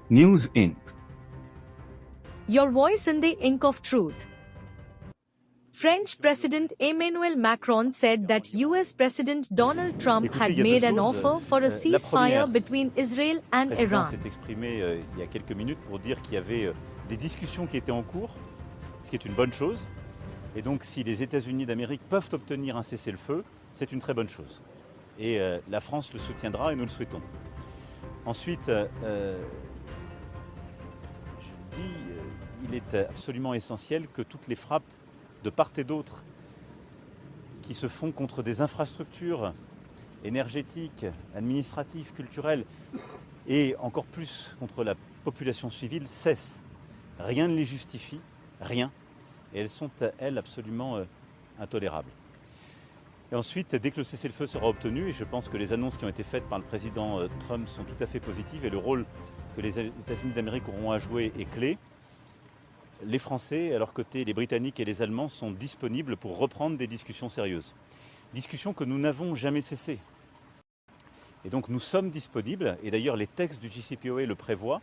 News Inc. Your voice in the ink of truth. French President Emmanuel Macron said that US President Donald Trump Écoutez, had il y a deux made an choses. offer for a La ceasefire première, between Israel and Le président Iran. s'est exprimé il y a quelques minutes pour dire qu'il y avait des discussions qui étaient en cours, ce qui est une bonne chose. Et donc si les États-Unis d'Amérique peuvent obtenir un cessez-le-feu, c'est une très bonne chose. Et la France le soutiendra et nous le souhaitons. Ensuite, je dis, il est absolument essentiel que toutes les frappes de part et d'autre qui se font contre des infrastructures énergétiques, administratives, culturelles et encore plus contre la population civile cessent. Rien ne les justifie, rien. Et elles sont, elles, absolument intolérables. Et ensuite, dès que le cessez-le-feu sera obtenu, et je pense que les annonces qui ont été faites par le président Trump sont tout à fait positives et le rôle que les États-Unis d'Amérique auront à jouer est clé, les Français, à leur côté, les Britanniques et les Allemands sont disponibles pour reprendre des discussions sérieuses. Discussions que nous n'avons jamais cessées. Et donc nous sommes disponibles, et d'ailleurs les textes du JCPOA le prévoient,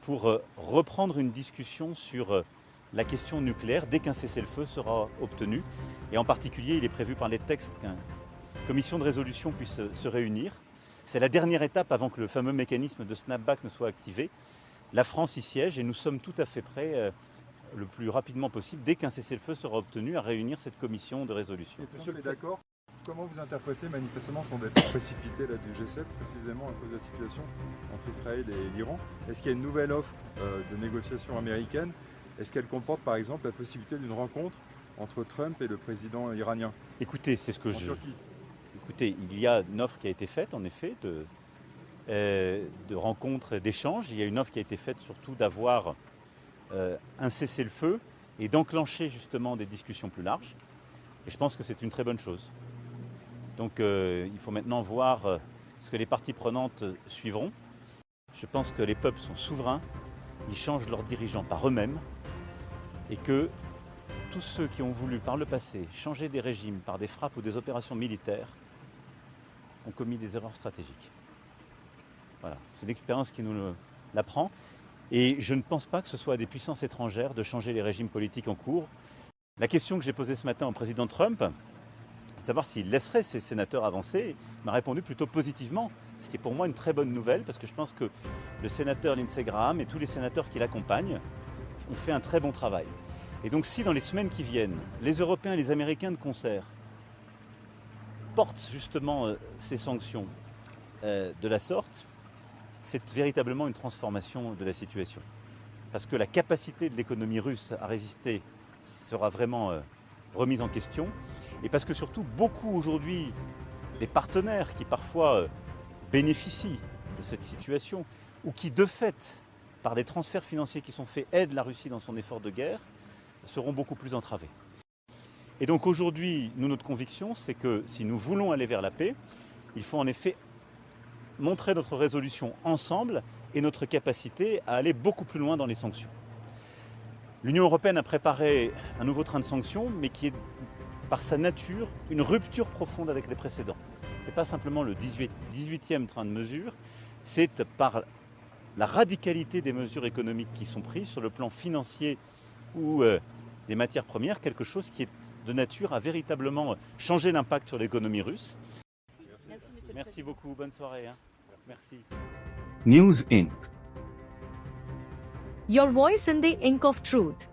pour reprendre une discussion sur la question nucléaire dès qu'un cessez-le-feu sera obtenu. Et en particulier, il est prévu par les textes qu'une commission de résolution puisse se réunir. C'est la dernière étape avant que le fameux mécanisme de snapback ne soit activé. La France y siège et nous sommes tout à fait prêts le plus rapidement possible, dès qu'un cessez-le-feu sera obtenu, à réunir cette commission de résolution. Monsieur est d'accord. Comment vous interprétez manifestement son départ précipité là, du G7, précisément à cause de la situation entre Israël et l'Iran? Est-ce qu'il y a une nouvelle offre de négociation américaine? Est-ce qu'elle comporte par exemple la possibilité d'une rencontre entre Trump et le président iranien? Écoutez, c'est ce que en Turquie? Écoutez, il y a une offre qui a été faite, en effet, de rencontres et d'échanges. Il y a une offre qui a été faite surtout d'avoir un cessez-le-feu et d'enclencher justement des discussions plus larges. Et je pense que c'est une très bonne chose. Donc il faut maintenant voir ce que les parties prenantes suivront. Je pense que les peuples sont souverains, ils changent leurs dirigeants par eux-mêmes et que tous ceux qui ont voulu par le passé changer des régimes par des frappes ou des opérations militaires ont commis des erreurs stratégiques. Voilà, c'est l'expérience qui nous l'apprend. Et je ne pense pas que ce soit à des puissances étrangères de changer les régimes politiques en cours. La question que j'ai posée ce matin au président Trump, c'est de savoir s'il laisserait ses sénateurs avancer, il m'a répondu plutôt positivement, ce qui est pour moi une très bonne nouvelle, parce que je pense que le sénateur Lindsey Graham et tous les sénateurs qui l'accompagnent ont fait un très bon travail. Et donc si dans les semaines qui viennent, les Européens et les Américains de concert portent justement ces sanctions de la sorte, c'est véritablement une transformation de la situation. Parce que la capacité de l'économie russe à résister sera vraiment remise en question. Et parce que surtout, beaucoup aujourd'hui des partenaires qui parfois bénéficient de cette situation, ou qui de fait, par les transferts financiers qui sont faits, aident la Russie dans son effort de guerre, seront beaucoup plus entravés. Et donc aujourd'hui, notre conviction, c'est que si nous voulons aller vers la paix, il faut en effet montrer notre résolution ensemble et notre capacité à aller beaucoup plus loin dans les sanctions. L'Union européenne a préparé un nouveau train de sanctions, mais qui est par sa nature une rupture profonde avec les précédents. Ce n'est pas simplement le 18e train de mesures, c'est par la radicalité des mesures économiques qui sont prises sur le plan financier ou des matières premières, quelque chose qui est de nature à véritablement changer l'impact sur l'économie russe. Merci beaucoup, bonne soirée. Merci. News Inc. Your voice in the ink of truth.